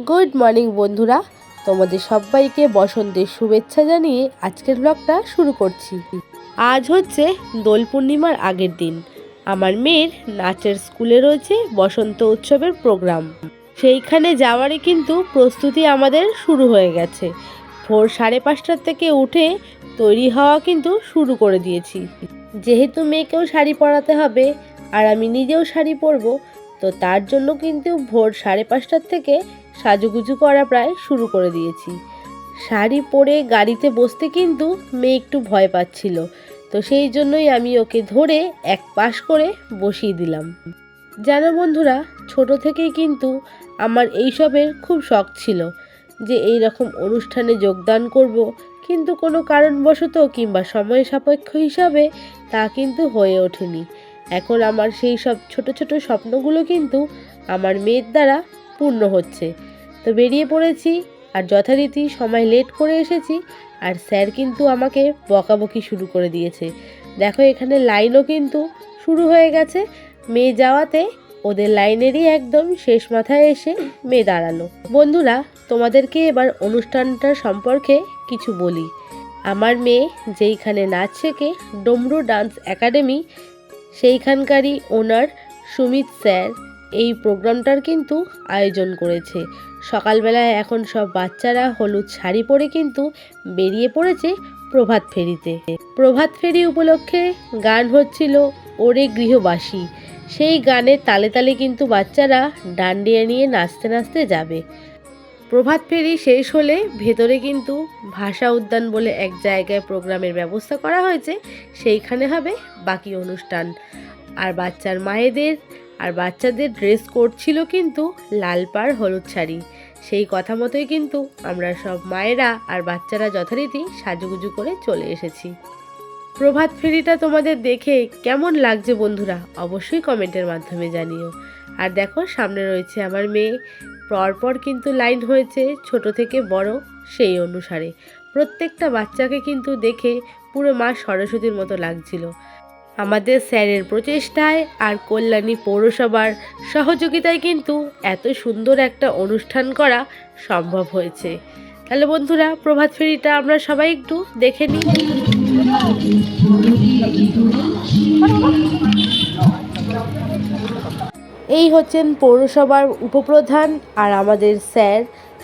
Good morning বন্ধুরা, তোমাদের সবাইকে বসন্তের শুভেচ্ছা জানিয়ে আজকের ব্লগটা শুরু করছি। আজ হচ্ছে দোল পূর্ণিমার আগের দিন। আমার মেয়ের নাচের স্কুলে রয়েছে বসন্ত উৎসবের প্রোগ্রাম। সেইখানে যাওয়ারই কিন্তু প্রস্তুতি আমাদের শুরু হয়ে গেছে। ভোর 5:30 থেকে উঠে তৈরি হওয়া কিন্তু শুরু করে দিয়েছি। যেহেতু মেয়েকেও শাড়ি পরাতে হবে আর আমি নিজেও শাড়ি পরবো, তো তার জন্য কিন্তু ভোর 5:30 থেকে সাজুগুজু করা প্রায় শুরু করে দিয়েছি। শাড়ি পরে গাড়িতে বসতে কিন্তু মেয়ে একটু ভয় পাচ্ছিল, তো সেই জন্যই আমি ওকে ধরে এক পাশ করে বসিয়ে দিলাম। জানো বন্ধুরা, ছোট থেকেই কিন্তু আমার এইসবের খুব শখ ছিল যে এই রকম অনুষ্ঠানে যোগদান করব, কিন্তু কোনো কারণবশত কিংবা সময় সাপেক্ষ হিসাবে তা কিন্তু হয়ে ওঠেনি। এখন আমার সেই সব ছোট ছোট স্বপ্নগুলো কিন্তু আমার মেয়ের দ্বারা পূর্ণ হচ্ছে। তো বেরিয়ে পড়েছি, আর যথারীতি সময় লেট করে এসেছি, আর স্যার কিন্তু আমাকে বকাবকি শুরু করে দিয়েছে। দেখো এখানে লাইনও কিন্তু শুরু হয়ে গেছে। মেয়ে যাওয়াতে ওদের লাইনেরই একদম শেষ মাথায় এসে মেয়ে দাঁড়ালো। বন্ধুরা, তোমাদেরকে এবার অনুষ্ঠানটার সম্পর্কে কিছু বলি। আমার মেয়ে যেইখানে নাচ শেখে, ডমরু ডান্স একাডেমি, সেইখানকারই ওনার সুমিত স্যার এই প্রোগ্রামটার কিন্তু আয়োজন করেছে। সকালবেলায় এখন সব বাচ্চারা হলুদ শাড়ি পরে কিন্তু বেরিয়ে পড়েছে প্রভাত ফেরিতে। প্রভাত ফেরি উপলক্ষে গান হচ্ছিল ওরে গৃহবাসী। সেই গানের তালে তালে কিন্তু বাচ্চারা ডান্ডিয়া নিয়ে নাচতে নাচতে যাবে। প্রভাত ফেরি শেষ হলে ভেতরে কিন্তু ভাষা উদ্যান বলে এক জায়গায় প্রোগ্রামের ব্যবস্থা করা হয়েছে, সেইখানে হবে বাকি অনুষ্ঠান। আর বাচ্চার মায়েদের আর বাচ্চাদের ড্রেস কোড ছিল কিন্তু লাল পাড় হলুদ শাড়ি। সেই কথা মতোই কিন্তু আমরা সব মায়েরা আর বাচ্চারা যথারীতি সাজুগুজু করে চলে এসেছি। প্রভাত ফেরিটা তোমাদের দেখে কেমন লাগছে বন্ধুরা, অবশ্যই কমেন্টের মাধ্যমে জানিও। আর দেখো সামনে রয়েছে আমার মেয়ে। পরপর কিন্তু লাইন হয়েছে ছোট থেকে বড়, সেই অনুসারে প্রত্যেকটা বাচ্চাকে কিন্তু দেখে পুরো মা সরস্বতীর মতো লাগছিল। আমাদের স্যারের প্রচেষ্টায় আর কল্যাণী পৌরসভার সহযোগিতায় কিন্তু এত সুন্দর একটা অনুষ্ঠান করা সম্ভব হয়েছে। তাহলে বন্ধুরা, প্রভাত ফেরিটা আমরা সবাই একটু দেখে নিই। এই হচ্ছেন পৌরসভার উপপ্রধান আর আমাদের স্যার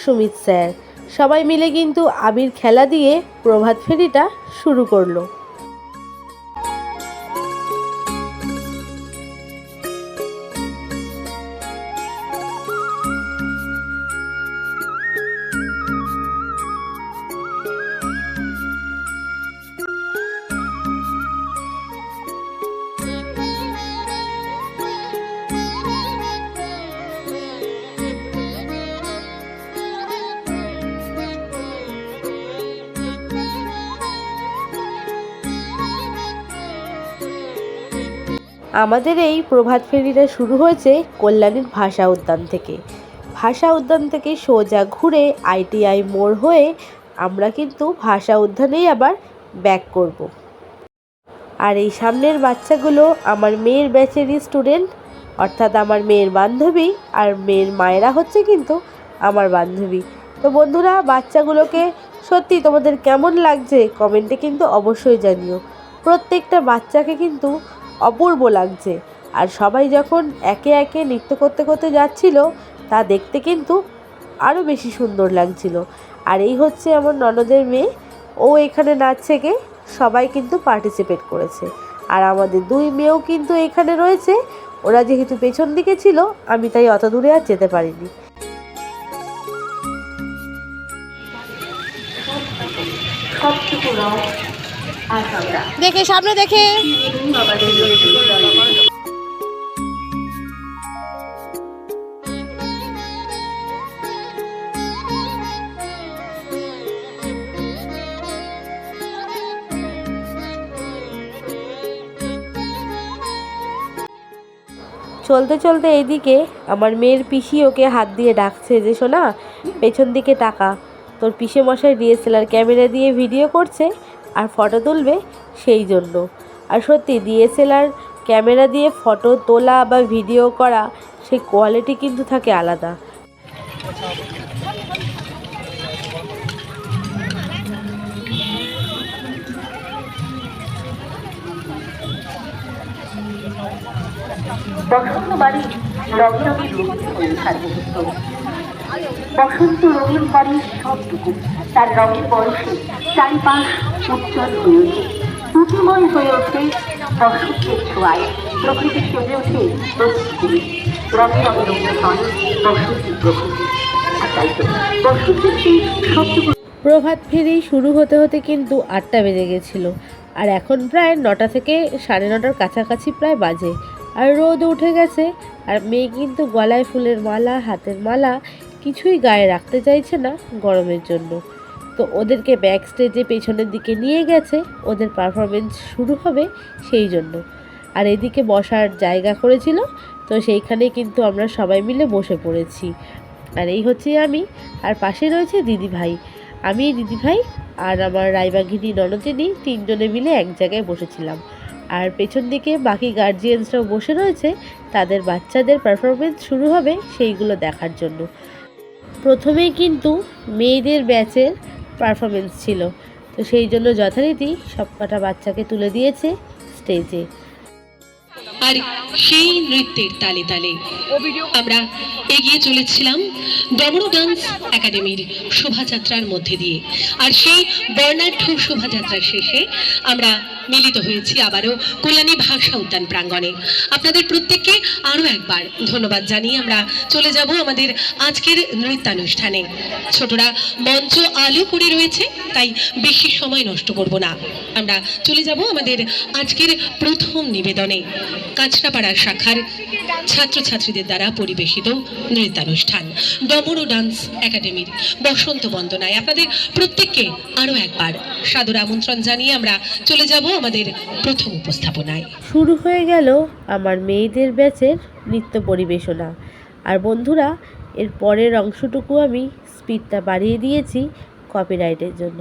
সুমিত স্যার। সবাই মিলে কিন্তু আবির খেলা দিয়ে প্রভাত ফেরিটা শুরু করলো। আমাদের এই প্রভাত ফেরিটা শুরু হয়েছে কল্যাণীর ভাষা উদ্যান থেকে। ভাষা উদ্যান থেকে সোজা ঘুরে ITI মোড় হয়ে আমরা কিন্তু ভাষা উদ্যানেই আবার ব্যাক করব। আর এই সামনের বাচ্চাগুলো আমার মেয়ের ব্যাচেরই স্টুডেন্ট, অর্থাৎ আমার মেয়ের বান্ধবী, আর মেয়ের মায়েরা হচ্ছে কিন্তু আমার বান্ধবী। তো বন্ধুরা, বাচ্চাগুলোকে সত্যি তোমাদের কেমন লাগছে কমেন্টে কিন্তু অবশ্যই জানিও। প্রত্যেকটা বাচ্চাকে কিন্তু অপূর্ব লাগছে, আর সবাই যখন একে একে নৃত্য করতে করতে যাচ্ছিল তা দেখতে কিন্তু আরও বেশি সুন্দর লাগছিল। আর এই হচ্ছে আমার ননদের মেয়ে, ও এখানে নাচ শেখে, সবাই কিন্তু পার্টিসিপেট করেছে। আর আমাদের দুই মেয়েও কিন্তু এখানে রয়েছে। ওরা যেহেতু পেছন দিকে ছিল, আমি তাই অত দূরে আর যেতে পারিনি। দেখে সামনে দেখে চলতে চলতে এইদিকে আমার মেয়ের পিসি ওকে হাত দিয়ে ডাকছে যে সোনা, পেছন দিকে টাকা, তোর পিসে মশাই DSLR ক্যামেরা দিয়ে ভিডিও করছে আর ফটো তুলবে, সেই জন্য। আর সত্যি DSLR ক্যামেরা দিয়ে ফটো তোলা বা ভিডিও করা সেই কোয়ালিটি কিন্তু থাকে আলাদা। বসন্ত বাড়ি রঙে রঙে রঙিন হয়ে সাজুযুক্ত। বসন্ত রঙিন বাড়ির সবটুকু তার রঙের বয়সে চারিপাশ উজ্জ্বল হয়ে ওঠে, প্রতিময় হয়ে ওঠে বসন্তের ছোঁয়ায়। প্রকৃতি সেজে ওঠে প্রকৃতি, রঙে রঙে রঙিন হয় বসন্তের প্রকৃতি। আর তাই তো বসন্তের সেই সবটুকু। প্রভাত ফেরি শুরু হতে হতে কিন্তু 8টা বেজে গেছিলো, আর এখন প্রায় 9টা থেকে 9:30টার কাছাকাছি প্রায় বাজে। আর রোদ উঠে গেছে, আর মেয়ে কিন্তু গলায় ফুলের মালা, হাতের মালা কিছুই গায়ে রাখতে চাইছে না গরমের জন্য। তো ওদেরকে ব্যাক স্টেজে পেছনের দিকে নিয়ে গেছে, ওদের পারফরমেন্স শুরু হবে সেই জন্য। আর এদিকে বসার জায়গা করেছিল, তো সেইখানে কিন্তু আমরা সবাই মিলে বসে পড়েছি। আর এই হচ্ছে আমি, আর পাশে রয়েছে দিদিভাই। আমি, দিদিভাই আর আমার রায়বাঘিনী ননদিনী 3জনে মিলে এক জায়গায় বসেছিলাম। আর পেছন দিকে বাকি গার্জিয়ানসরাও বসে রয়েছে, তাদের বাচ্চাদের পারফরমেন্স শুরু হবে সেইগুলো দেখার জন্য। প্রথমেই কিন্তু মেয়েদের ব্যাচের পারফরমেন্স ছিল, তো সেই জন্য যথারীতি সবকটা বাচ্চাকে তুলে দিয়েছে স্টেজে। আর সেই নৃত্যের তালে তালে আমরা এগিয়ে চলেছিলাম ডমরু ডান্স একাডেমির শোভাযাত্রার মধ্যে দিয়ে। আর সেই বর্ণাঢ্য শোভাযাত্রার শেষে আমরা মিলিত হয়েছি আবারও কল্যাণী ভাষা উদ্যান প্রাঙ্গণে। আপনাদের প্রত্যেককে আরও একবার ধন্যবাদ জানিয়ে আমরা চলে যাব আমাদের আজকের নৃত্যানুষ্ঠানে। ছোটরা মঞ্চ আলো করে রয়েছে, তাই বেশি সময় নষ্ট করব না, আমরা চলে যাব আমাদের আজকের প্রথম নিবেদনে। কাঁচরাপাড়া শাখার ছাত্রছাত্রীদের দ্বারা পরিবেশিত নৃত্যানুষ্ঠান ডমরু ডান্স একাডেমির বসন্ত বন্দনায় আপনাদের প্রত্যেককে আরও একবার সাদর আমন্ত্রণ জানিয়ে আমরা চলে যাব আমাদের প্রথম উপস্থাপনায়। শুরু হয়ে গেল আমার মেয়েদের ব্যাচের নৃত্য পরিবেশনা। আর বন্ধুরা, এর পরের অংশটুকু আমি স্পিডটা বাড়িয়ে দিয়েছি কপিরাইটের জন্য।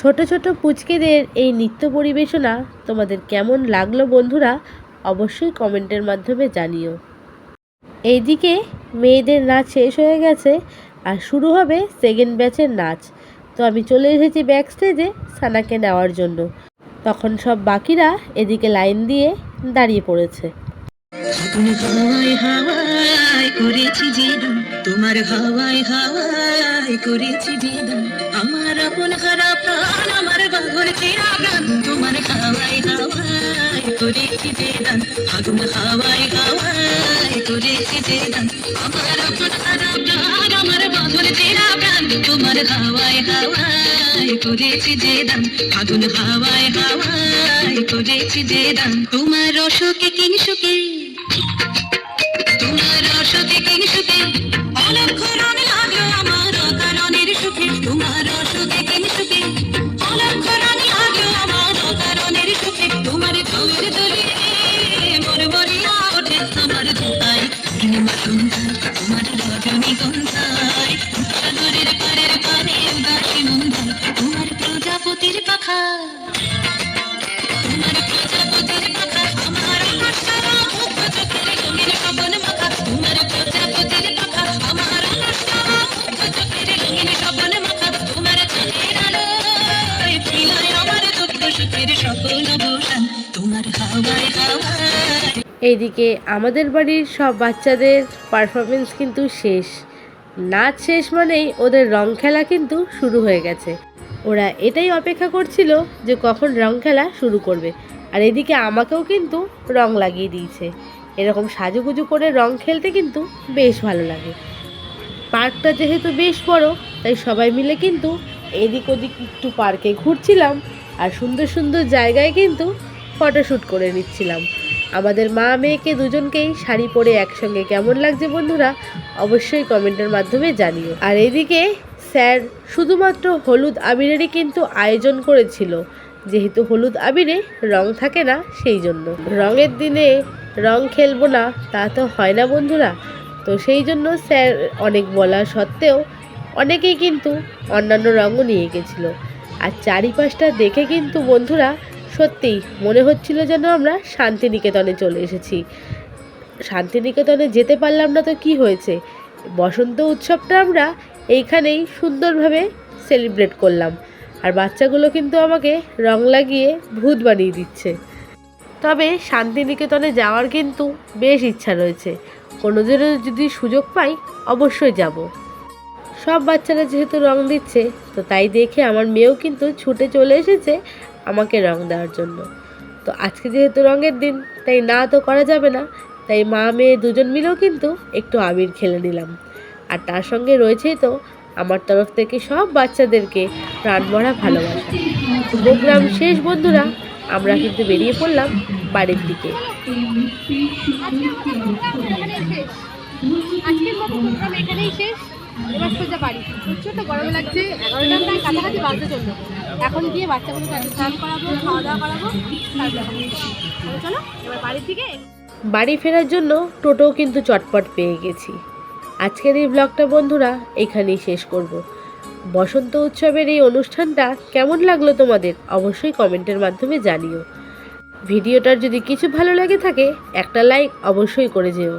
ছোট ছোট পুচকেদের এই নৃত্য পরিবেশনা তোমাদের কেমন লাগলো বন্ধুরা, অবশ্যই কমেন্টের মাধ্যমে জানিও। এইদিকে মেয়েদের নাচ শেষ হয়ে গেছে, আর শুরু হবে সেকেন্ড ব্যাচের নাচ। তো আমি চলে এসেছি ব্যাক স্টেজে সানাকে নেওয়ার জন্য। তখন সব বাকিরা এদিকে লাইন দিয়ে দাঁড়িয়ে পড়েছে। তুমি হাওয়ায় হাওয়ায় করেছি যে দান, তোমার হাওয়ায় হাওয়ায় করেছি যে দান, আমার আপন হারা প্রাণ, আমার বাঁধন চেরা প্রাণ, তোমার হাওয়ায় হাওয়ায় করেছি যে দান, আগুন হাওয়ায় হাওয়ায় করেছি যে দান, আমার আপন হারা প্রাণ, আমার বাঁধন চেরা প্রাণ, তোমার হাওয়ায় হাওয়ায় করেছি যে দান, আগুন হাওয়ায় হাওয়ায় করেছি যে দান, তোমার অশোকে কিংসুকে, তোমার অশোকে কিংসুকে অলক্ষ রং লাগলো আমার অকারণের সুখে, তোমার অশোকে কিংসুকে অলক্ষ রং লাগলো আমার অকারণের সুখে, তোমার ঢৌয়ের দোলে মোর মরিয়া ওঠে আমার ধোঁয়ায়, পূর্ণিমা সন্ধ্যায় তোমার রজনীগন্ধায়, সাগরের পারের পারে উদাসী মন্দায়, তোমার প্রজাপতির পাখা, তোমার প্রজাপতির পাখা, আমার অনশ্বরা মুগ্ধ চোখের রঙিন স্বপন মাখা, তোমার প্রজাপতির পাখা, আমার অনশ্বরা মুগ্ধ চোখের রঙিন স্বপন মাখা, তোমার চোখের আলোয় ছিলায় আমার দুঃখ সুখের সকল অবসান, তোমার হাওয়ায় হাওয়ায়। এইদিকে আমাদের বাড়ির সব বাচ্চাদের পারফরমেন্স কিন্তু শেষ। নাচ শেষ মানেই ওদের রং খেলা কিন্তু শুরু হয়ে গেছে। ওরা এটাই অপেক্ষা করছিল যে কখন রং খেলা শুরু করবে। আর এদিকে আমাকেও কিন্তু রং লাগিয়ে দিয়েছে। এরকম সাজুগুজু করে রং খেলতে কিন্তু বেশ ভালো লাগে। পার্কটা যেহেতু বেশ বড়, তাই সবাই মিলে কিন্তু এদিক ওদিক একটু পার্কে ঘুরছিলাম আর সুন্দর সুন্দর জায়গায় কিন্তু ফটোশ্যুট করে নিচ্ছিলাম। আমাদের মা মেয়েকে দুজনকেই শাড়ি পরে একসঙ্গে কেমন লাগছে বন্ধুরা অবশ্যই কমেন্টের মাধ্যমে জানিও। আর এদিকে স্যার শুধুমাত্র হলুদ আবিরেরই কিন্তু আয়োজন করেছিল, যেহেতু হলুদ আবিরে রং থাকে না সেই জন্য। রঙের দিনে রং খেলবো না তা তো হয় না বন্ধুরা। তো সেই জন্য স্যার অনেক বলা সত্ত্বেও অনেকেই কিন্তু অন্যান্য রঙও নিয়ে গেছিলো। আর চারিপাশটা দেখে কিন্তু বন্ধুরা সত্যিই মনে হচ্ছিল যেন আমরা শান্তিনিকেতনে চলে এসেছি। শান্তিনিকেতনে যেতে পারলাম না তো কি হয়েছে, বসন্ত উৎসবটা আমরা এইখানেই সুন্দরভাবে সেলিব্রেট করলাম। আর বাচ্চাগুলো কিন্তু আমাকে রং লাগিয়ে ভূত বানিয়ে দিচ্ছে। তবে শান্তিনিকেতনে যাওয়ার কিন্তু বেশ ইচ্ছা রয়েছে, কোনোদিনও যদি সুযোগ পাই অবশ্যই যাব। সব বাচ্চারা যেহেতু রং দিচ্ছে তো তাই দেখে আমার মেয়েও কিন্তু ছুটে চলে এসেছে আমাকে রং দেওয়ার জন্য। তো আজকে যেহেতু রঙের দিন তাই না তো করা যাবে না, তাই মা মেয়ে দুজন মিলেও কিন্তু একটু আবির খেলে নিলাম। আর তার সঙ্গে রয়েছেই তো আমার তরফ থেকে সব বাচ্চাদেরকে প্রাণভরা ভালোবাসা। প্রোগ্রাম শেষ বন্ধুরা, আমরা কিন্তু বেরিয়ে পড়লাম বাড়ির দিকে। আজকের মতো প্রোগ্রাম এখানেই শেষ। এবার সোজা বাড়ি। প্রচণ্ড গরম লাগছে, 11টার প্রায় কাছাকাছি বাজতে চলল। এখন গিয়ে বাচ্চাগুলোকে স্নান করাবো, খাওয়া দাওয়া করাবো, তারপরে চলো এবার বাড়ির দিকে। বাড়ি ফেরার জন্য টোটোও কিন্তু চটপট পেয়ে গেছি। আজকের এই ব্লগটা বন্ধুরা এখানেই শেষ করব। বসন্ত উৎসবের এই অনুষ্ঠানটা কেমন লাগলো তোমাদের অবশ্যই কমেন্টের মাধ্যমে জানিও। ভিডিওটার যদি কিছু ভালো লাগে থাকে একটা লাইক অবশ্যই করে যেও।